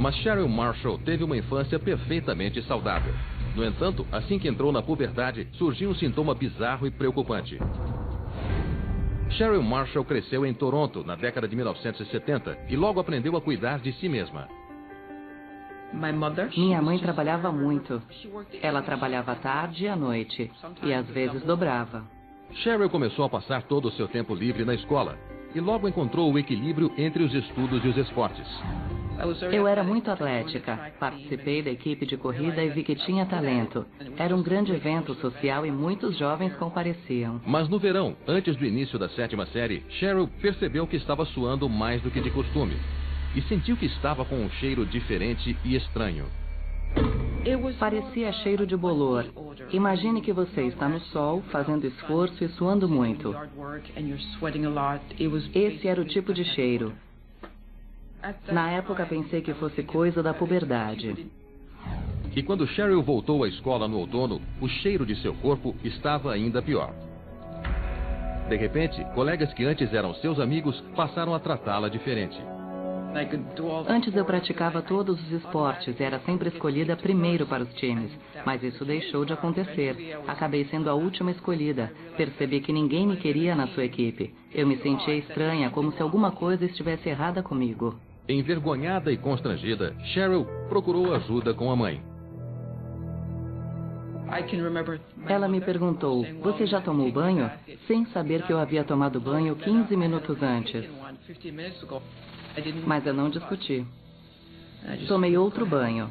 Mas Cheryl Marshall teve uma infância perfeitamente saudável. No entanto, assim que entrou na puberdade, surgiu um sintoma bizarro e preocupante. Cheryl Marshall cresceu em Toronto na década de 1970 e logo aprendeu a cuidar de si mesma. Minha mãe trabalhava muito. Ela trabalhava à tarde e à noite, e às vezes dobrava. Cheryl começou a passar todo o seu tempo livre na escola e logo encontrou o equilíbrio entre os estudos e os esportes. Eu era muito atlética, participei da equipe de corrida e vi que tinha talento. Era um grande evento social e muitos jovens compareciam. Mas no verão, antes do início da 7ª série, Cheryl percebeu que estava suando mais do que de costume e sentiu que estava com um cheiro diferente e estranho. Parecia cheiro de bolor. Imagine que você está no sol, fazendo esforço e suando muito. Esse era o tipo de cheiro. Na época pensei que fosse coisa da puberdade. E quando Cheryl voltou à escola no outono, o cheiro de seu corpo estava ainda pior. De repente, colegas que antes eram seus amigos passaram a tratá-la diferente. Antes eu praticava todos os esportes e era sempre escolhida primeiro para os times. Mas isso deixou de acontecer. Acabei sendo a última escolhida. Percebi que ninguém me queria na sua equipe. Eu me sentia estranha, como se alguma coisa estivesse errada comigo. Envergonhada e constrangida, Cheryl procurou ajuda com a mãe. Ela me perguntou, você já tomou banho? Sem saber que eu havia tomado banho 15 minutos antes. Mas eu não discuti. Tomei outro banho.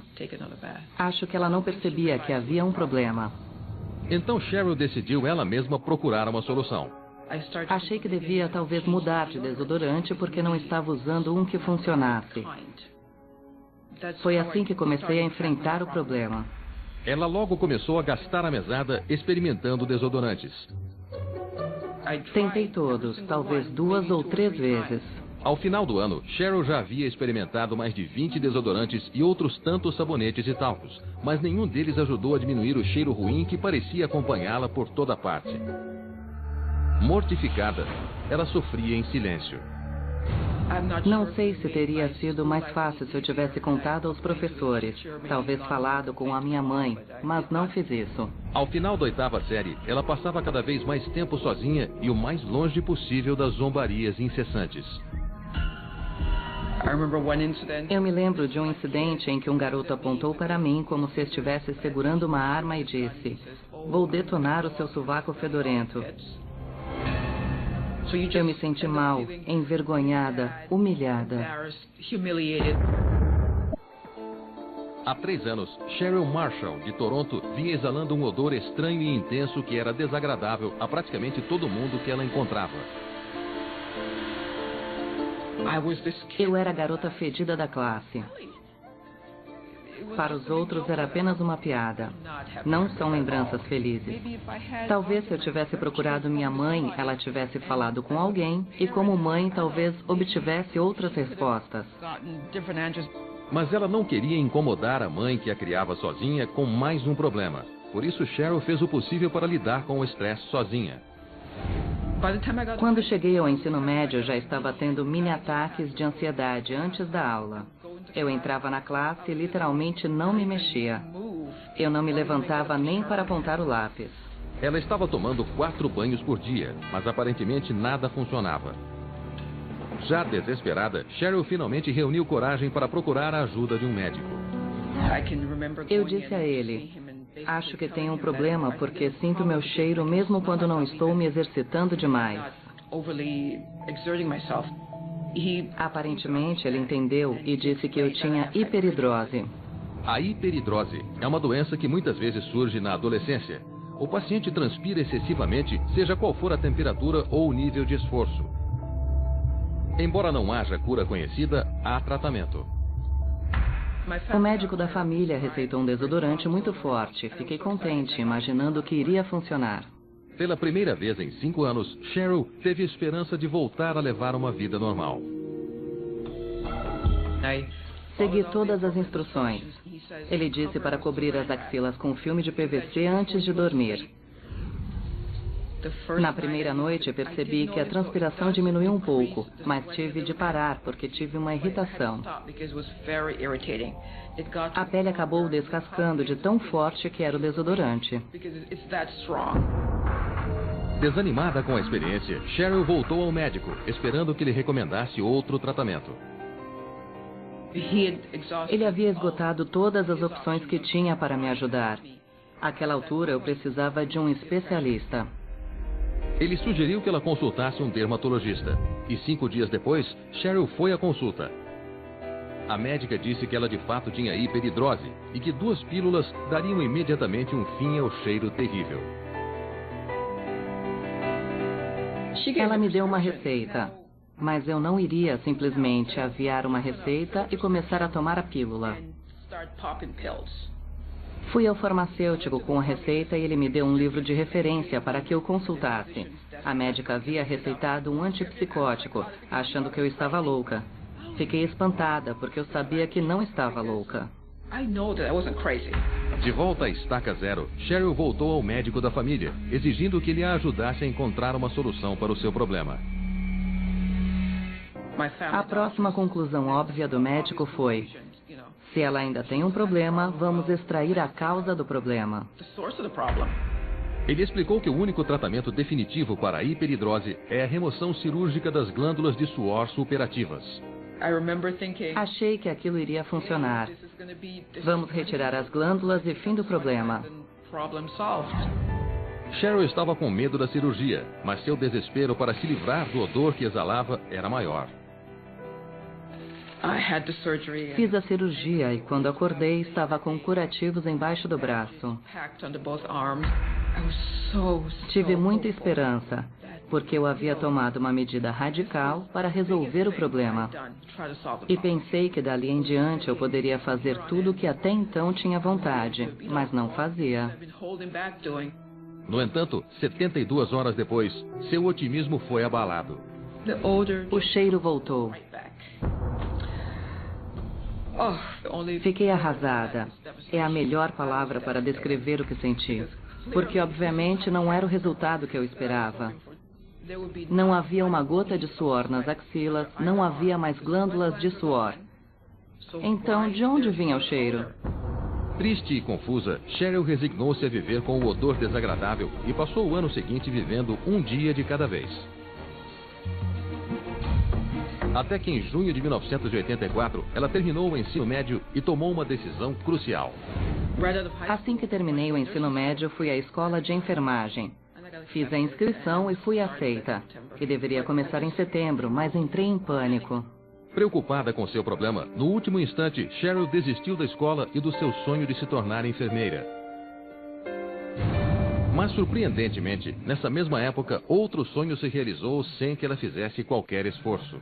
Acho que ela não percebia que havia um problema. Então Cheryl decidiu ela mesma procurar uma solução. Achei que devia talvez mudar de desodorante porque não estava usando um que funcionasse. Foi assim que comecei a enfrentar o problema. Ela logo começou a gastar a mesada experimentando desodorantes. Tentei todos, talvez 2 ou 3 vezes. Ao final do ano, Cheryl já havia experimentado mais de 20 desodorantes e outros tantos sabonetes e talcos, mas nenhum deles ajudou a diminuir o cheiro ruim que parecia acompanhá-la por toda parte. Mortificada, ela sofria em silêncio. Não sei se teria sido mais fácil se eu tivesse contado aos professores, talvez falado com a minha mãe, mas não fiz isso. Ao final da 8ª série, ela passava cada vez mais tempo sozinha e o mais longe possível das zombarias incessantes. Eu me lembro de um incidente em que um garoto apontou para mim como se estivesse segurando uma arma e disse, vou detonar o seu sovaco fedorento. Eu me senti mal, envergonhada, humilhada. Há 3 anos, Cheryl Marshall, de Toronto, vinha exalando um odor estranho e intenso que era desagradável a praticamente todo mundo que ela encontrava. Eu era a garota fedida da classe. Para os outros era apenas uma piada. Não são lembranças felizes. Talvez se eu tivesse procurado minha mãe, ela tivesse falado com alguém e como mãe talvez obtivesse outras respostas. Mas ela não queria incomodar a mãe que a criava sozinha com mais um problema. Por isso Cheryl fez o possível para lidar com o estresse sozinha. Quando cheguei ao ensino médio, eu já estava tendo mini ataques de ansiedade antes da aula. Eu entrava na classe e literalmente não me mexia. Eu não me levantava nem para apontar o lápis. Ela estava tomando 4 banhos por dia, mas aparentemente nada funcionava. Já desesperada, Cheryl finalmente reuniu coragem para procurar a ajuda de um médico. Eu disse a ele, acho que tenho um problema porque sinto meu cheiro mesmo quando não estou me exercitando demais. Aparentemente ele entendeu e disse que eu tinha hiperidrose. A hiperidrose é uma doença que muitas vezes surge na adolescência. O paciente transpira excessivamente, seja qual for a temperatura ou o nível de esforço. Embora não haja cura conhecida, há tratamento. O médico da família receitou um desodorante muito forte. Fiquei contente, imaginando que iria funcionar. Pela primeira vez em 5 anos, Cheryl teve esperança de voltar a levar uma vida normal. Segui todas as instruções. Ele disse para cobrir as axilas com filme de PVC antes de dormir. Na primeira noite, percebi que a transpiração diminuiu um pouco, mas tive de parar porque tive uma irritação. A pele acabou descascando de tão forte que era o desodorante. Desanimada com a experiência, Cheryl voltou ao médico, esperando que ele recomendasse outro tratamento. Ele havia esgotado todas as opções que tinha para me ajudar. Àquela altura, eu precisava de um especialista. Ele sugeriu que ela consultasse um dermatologista. E 5 dias depois, Cheryl foi à consulta. A médica disse que ela de fato tinha hiperidrose e que 2 pílulas dariam imediatamente um fim ao cheiro terrível. Ela me deu uma receita, mas eu não iria simplesmente aviar uma receita e começar a tomar a pílula. Fui ao farmacêutico com a receita e ele me deu um livro de referência para que eu consultasse. A médica havia receitado um antipsicótico, achando que eu estava louca. Fiquei espantada, porque eu sabia que não estava louca. De volta à estaca zero, Cheryl voltou ao médico da família, exigindo que ele a ajudasse a encontrar uma solução para o seu problema. A próxima conclusão óbvia do médico foi: se ela ainda tem um problema, vamos extrair a causa do problema. Ele explicou que o único tratamento definitivo para a hiperidrose é a remoção cirúrgica das glândulas de suor superativas. Achei que aquilo iria funcionar. Vamos retirar as glândulas e fim do problema. Cheryl estava com medo da cirurgia, mas seu desespero para se livrar do odor que exalava era maior. Fiz a cirurgia e quando acordei estava com curativos embaixo do braço. Tive muita esperança, porque eu havia tomado uma medida radical para resolver o problema. E pensei que dali em diante eu poderia fazer tudo o que até então tinha vontade, mas não fazia. No entanto, 72 horas depois, seu otimismo foi abalado. O cheiro voltou. Fiquei arrasada. É a melhor palavra para descrever o que senti. Porque, obviamente, não era o resultado que eu esperava. Não havia uma gota de suor nas axilas, não havia mais glândulas de suor. Então, de onde vinha o cheiro? Triste e confusa, Cheryl resignou-se a viver com o odor desagradável e passou o ano seguinte vivendo um dia de cada vez. Até que em junho de 1984, ela terminou o ensino médio e tomou uma decisão crucial. Assim que terminei o ensino médio, fui à escola de enfermagem. Fiz a inscrição e fui aceita, que deveria começar em setembro, mas entrei em pânico. Preocupada com seu problema, no último instante, Cheryl desistiu da escola e do seu sonho de se tornar enfermeira. Mas, surpreendentemente, nessa mesma época, outro sonho se realizou sem que ela fizesse qualquer esforço.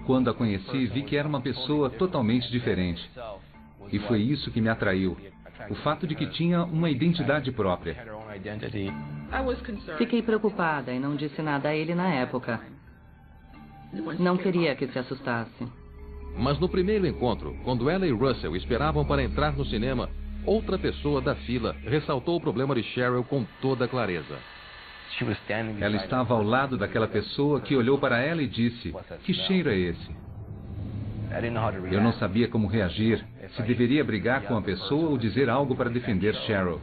Quando a conheci, vi que era uma pessoa totalmente diferente. E foi isso que me atraiu. O fato de que tinha uma identidade própria. Fiquei preocupada e não disse nada a ele na época. Não queria que se assustasse. Mas no primeiro encontro, quando ela e Russell esperavam para entrar no cinema, outra pessoa da fila ressaltou o problema de Cheryl com toda clareza. Ela estava ao lado daquela pessoa que olhou para ela e disse: "Que cheiro é esse?" Eu não sabia como reagir, se deveria brigar com a pessoa ou dizer algo para defender Cheryl.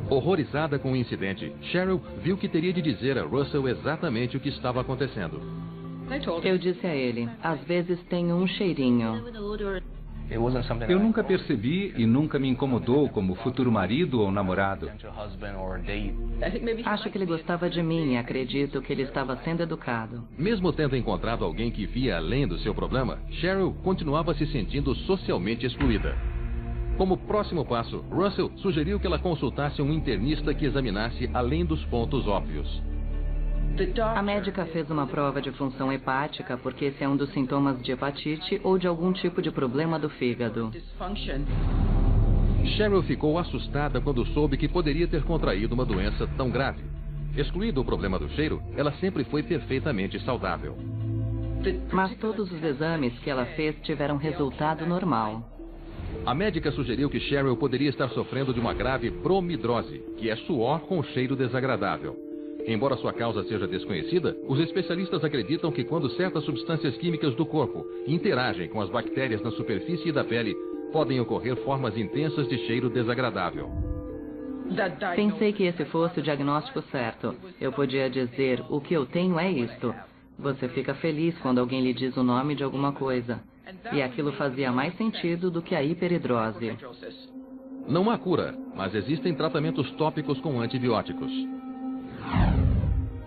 Horrorizada com o incidente, Cheryl viu que teria de dizer a Russell exatamente o que estava acontecendo. Eu disse a ele: às vezes tenho um cheirinho. Eu nunca percebi e nunca me incomodou como futuro marido ou namorado. Acho que ele gostava de mim e acredito que ele estava sendo educado. Mesmo tendo encontrado alguém que via além do seu problema, Cheryl continuava se sentindo socialmente excluída. Como próximo passo, Russell sugeriu que ela consultasse um internista que examinasse além dos pontos óbvios. A médica fez uma prova de função hepática porque esse é um dos sintomas de hepatite ou de algum tipo de problema do fígado. Cheryl ficou assustada quando soube que poderia ter contraído uma doença tão grave. Excluído o problema do cheiro, ela sempre foi perfeitamente saudável. Mas todos os exames que ela fez tiveram resultado normal. A médica sugeriu que Cheryl poderia estar sofrendo de uma grave bromidrose, que é suor com cheiro desagradável. Embora sua causa seja desconhecida, os especialistas acreditam que quando certas substâncias químicas do corpo interagem com as bactérias na superfície da pele, podem ocorrer formas intensas de cheiro desagradável. Pensei que esse fosse o diagnóstico certo. Eu podia dizer, o que eu tenho é isto. Você fica feliz quando alguém lhe diz o nome de alguma coisa. E aquilo fazia mais sentido do que a hiperidrose. Não há cura, mas existem tratamentos tópicos com antibióticos.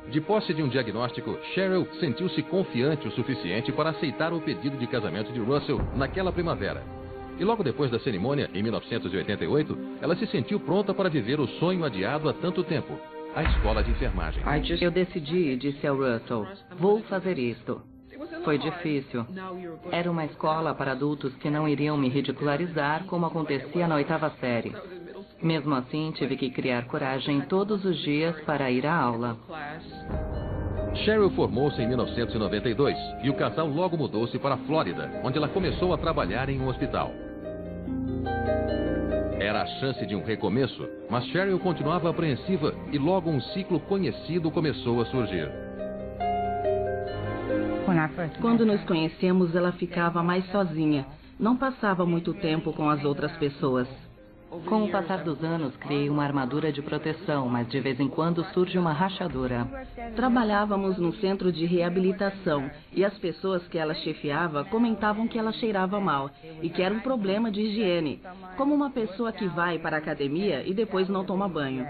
De posse de um diagnóstico, Cheryl sentiu-se confiante o suficiente para aceitar o pedido de casamento de Russell naquela primavera. E logo depois da cerimônia, em 1988, ela se sentiu pronta para viver o sonho adiado há tanto tempo, a escola de enfermagem. Eu decidi e disse ao Russell, vou fazer isto. Foi difícil. Era uma escola para adultos que não iriam me ridicularizar como acontecia na 8ª série. Mesmo assim, tive que criar coragem todos os dias para ir à aula. Cheryl formou-se em 1992 e o casal logo mudou-se para a Flórida, onde ela começou a trabalhar em um hospital. Era a chance de um recomeço, mas Cheryl continuava apreensiva e logo um ciclo conhecido começou a surgir. Quando nos conhecemos, ela ficava mais sozinha. Não passava muito tempo com as outras pessoas. Com o passar dos anos, criei uma armadura de proteção, mas de vez em quando surge uma rachadura. Trabalhávamos num centro de reabilitação e as pessoas que ela chefiava comentavam que ela cheirava mal e que era um problema de higiene, como uma pessoa que vai para a academia e depois não toma banho.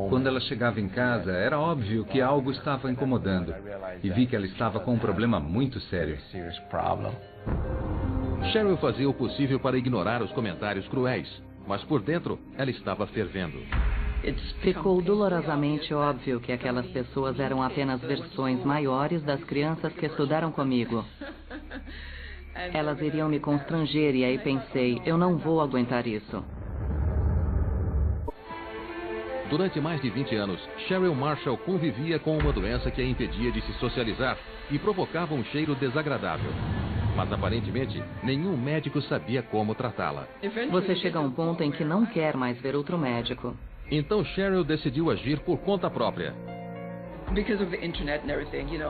Quando ela chegava em casa, era óbvio que algo estava incomodando e vi que ela estava com um problema muito sério. Cheryl fazia o possível para ignorar os comentários cruéis, mas por dentro ela estava fervendo. Ficou dolorosamente óbvio que aquelas pessoas eram apenas versões maiores das crianças que estudaram comigo. Elas iriam me constranger e aí pensei, eu não vou aguentar isso. Durante mais de 20 anos, Cheryl Marshall convivia com uma doença que a impedia de se socializar e provocava um cheiro desagradável. Mas aparentemente, nenhum médico sabia como tratá-la. Você chega a um ponto em que não quer mais ver outro médico. Então Cheryl decidiu agir por conta própria.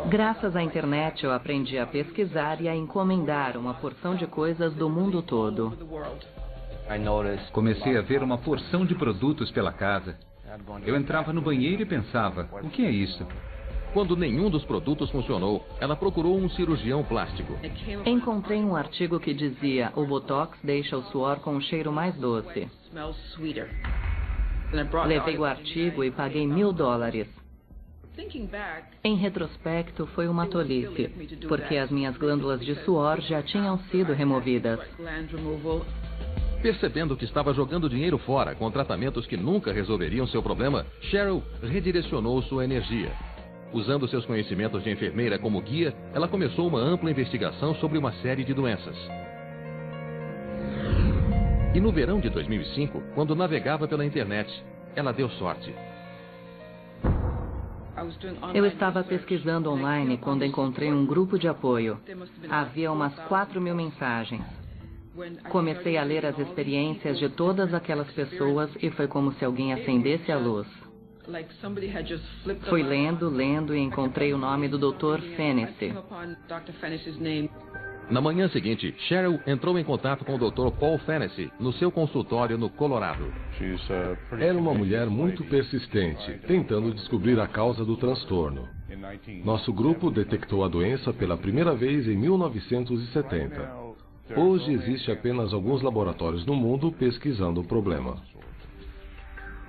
Graças à internet, eu aprendi a pesquisar e a encomendar uma porção de coisas do mundo todo. Comecei a ver uma porção de produtos pela casa. Eu entrava no banheiro e pensava, o que é isso? Quando nenhum dos produtos funcionou, ela procurou um cirurgião plástico. Encontrei um artigo que dizia, o Botox deixa o suor com um cheiro mais doce. Levei o artigo e paguei $1000. Em retrospecto, foi uma tolice, porque as minhas glândulas de suor já tinham sido removidas. Percebendo que estava jogando dinheiro fora com tratamentos que nunca resolveriam seu problema, Cheryl redirecionou sua energia. Usando seus conhecimentos de enfermeira como guia, ela começou uma ampla investigação sobre uma série de doenças. E no verão de 2005, quando navegava pela internet, ela deu sorte. Eu estava pesquisando online quando encontrei um grupo de apoio. Havia umas 4.000 mensagens. Comecei a ler as experiências de todas aquelas pessoas e foi como se alguém acendesse a luz. Fui lendo e encontrei o nome do Dr. Fennessy. Na manhã seguinte, Cheryl entrou em contato com o Dr. Paul Fennessy no seu consultório no Colorado. Era uma mulher muito persistente, tentando descobrir a causa do transtorno. Nosso grupo detectou a doença pela primeira vez em 1970. Hoje existe apenas alguns laboratórios no mundo pesquisando o problema.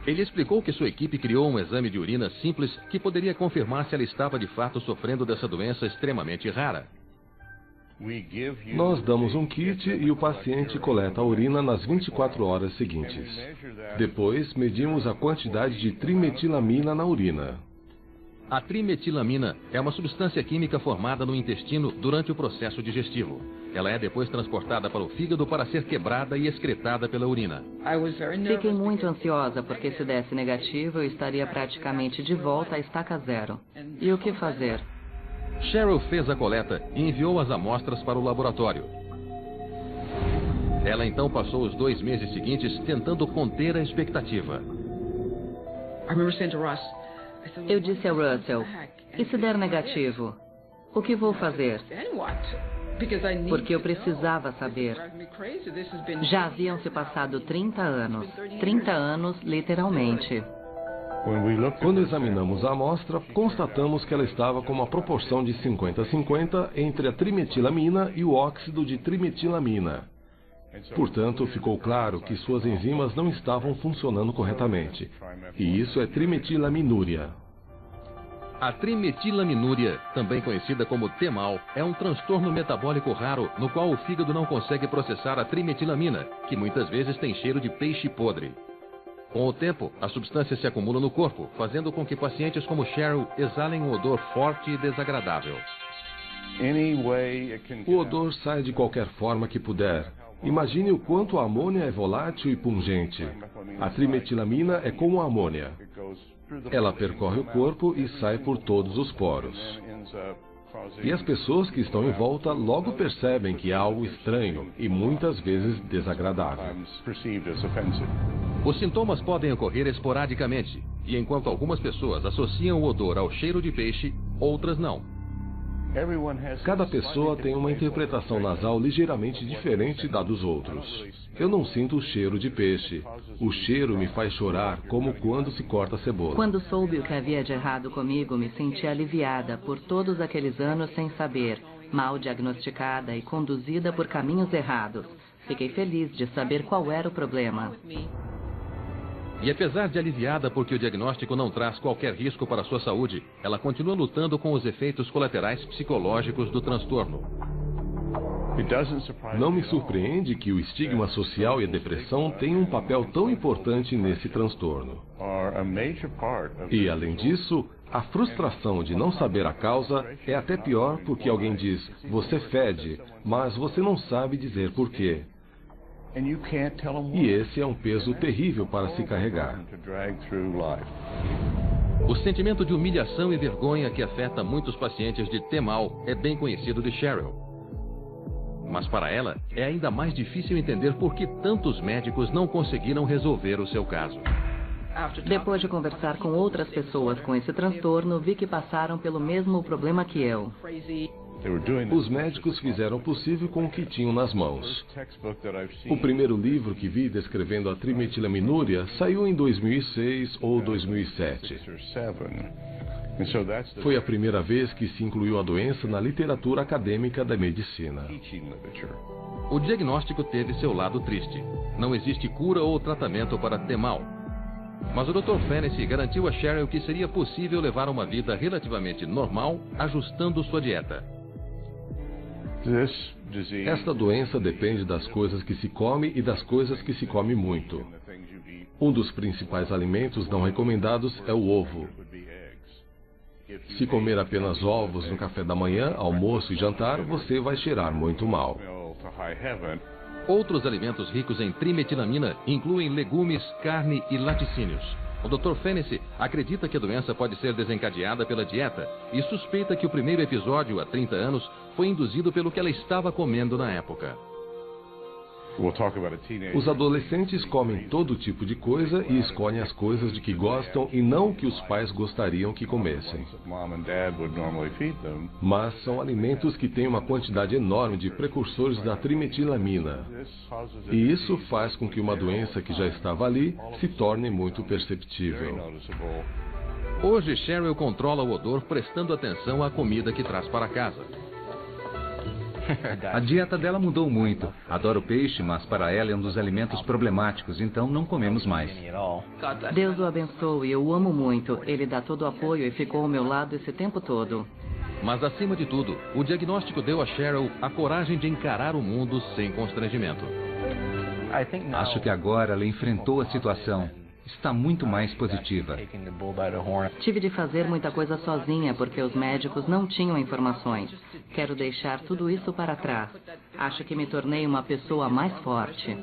Ele explicou que sua equipe criou um exame de urina simples que poderia confirmar se ela estava de fato sofrendo dessa doença extremamente rara. Nós damos um kit e o paciente coleta a urina nas 24 horas seguintes. Depois, medimos a quantidade de trimetilamina na urina. A trimetilamina é uma substância química formada no intestino durante o processo digestivo. Ela é depois transportada para o fígado para ser quebrada e excretada pela urina. Fiquei muito ansiosa porque se desse negativo eu estaria praticamente de volta à estaca zero. E o que fazer? Cheryl fez a coleta e enviou as amostras para o laboratório. Ela então passou os 2 meses seguintes tentando conter a expectativa. Eu disse a Russell, e se der negativo? O que vou fazer? Porque eu precisava saber. Já haviam se passado 30 anos. 30 anos, literalmente. Quando examinamos a amostra, constatamos que ela estava com uma proporção de 50-50 entre a trimetilamina e o óxido de trimetilamina. Portanto, ficou claro que suas enzimas não estavam funcionando corretamente. E isso é trimetilaminúria. A trimetilaminúria, também conhecida como T-mal, é um transtorno metabólico raro no qual o fígado não consegue processar a trimetilamina, que muitas vezes tem cheiro de peixe podre. Com o tempo, a substância se acumula no corpo, fazendo com que pacientes como Cheryl exalem um odor forte e desagradável. O odor sai de qualquer forma que puder. Imagine o quanto a amônia é volátil e pungente. A trimetilamina é como a amônia. Ela percorre o corpo e sai por todos os poros. E as pessoas que estão em volta logo percebem que há algo estranho e muitas vezes desagradável. Os sintomas podem ocorrer esporadicamente, e enquanto algumas pessoas associam o odor ao cheiro de peixe, outras não. Cada pessoa tem uma interpretação nasal ligeiramente diferente da dos outros. Eu não sinto o cheiro de peixe. O cheiro me faz chorar como quando se corta cebola. Quando soube o que havia de errado comigo, me senti aliviada por todos aqueles anos sem saber, mal diagnosticada e conduzida por caminhos errados. Fiquei feliz de saber qual era o problema. E apesar de aliviada porque o diagnóstico não traz qualquer risco para a sua saúde, ela continua lutando com os efeitos colaterais psicológicos do transtorno. Não me surpreende que o estigma social e a depressão tenham um papel tão importante nesse transtorno. E, além disso, a frustração de não saber a causa é até pior porque alguém diz, você fede, mas você não sabe dizer por quê. E esse é um peso terrível para se carregar. O sentimento de humilhação e vergonha que afeta muitos pacientes de T-mal é bem conhecido de Cheryl. Mas para ela, é ainda mais difícil entender por que tantos médicos não conseguiram resolver o seu caso. Depois de conversar com outras pessoas com esse transtorno, vi que passaram pelo mesmo problema que eu. Os médicos fizeram o possível com o que tinham nas mãos. O primeiro livro que vi descrevendo a trimetilaminúria saiu em 2006 ou 2007. Foi a primeira vez que se incluiu a doença na literatura acadêmica da medicina. O diagnóstico teve seu lado triste. Não existe cura ou tratamento para T-mal. Mas o Dr. Fennessy garantiu a Cheryl que seria possível levar uma vida relativamente normal, ajustando sua dieta. Esta doença depende das coisas que se come e das coisas que se come muito. Um dos principais alimentos não recomendados é o ovo. Se comer apenas ovos no café da manhã, almoço e jantar, você vai cheirar muito mal. Outros alimentos ricos em trimetilamina incluem legumes, carne e laticínios. O Dr. Fennessy acredita que a doença pode ser desencadeada pela dieta e suspeita que o primeiro episódio, há 30 anos, foi induzido pelo que ela estava comendo na época. Os adolescentes comem todo tipo de coisa e escolhem as coisas de que gostam e não o que os pais gostariam que comessem. Mas são alimentos que têm uma quantidade enorme de precursores da trimetilamina. E isso faz com que uma doença que já estava ali se torne muito perceptível. Hoje, Cheryl controla o odor prestando atenção à comida que traz para casa. A dieta dela mudou muito. Adora o peixe, mas para ela é um dos alimentos problemáticos, então não comemos mais. Deus o abençoe, eu o amo muito. Ele dá todo o apoio e ficou ao meu lado esse tempo todo. Mas acima de tudo, o diagnóstico deu a Cheryl a coragem de encarar o mundo sem constrangimento. Acho que agora ela enfrentou a situação. Está muito mais positiva. Tive de fazer muita coisa sozinha porque os médicos não tinham informações. Quero deixar tudo isso para trás. Acho que me tornei uma pessoa mais forte.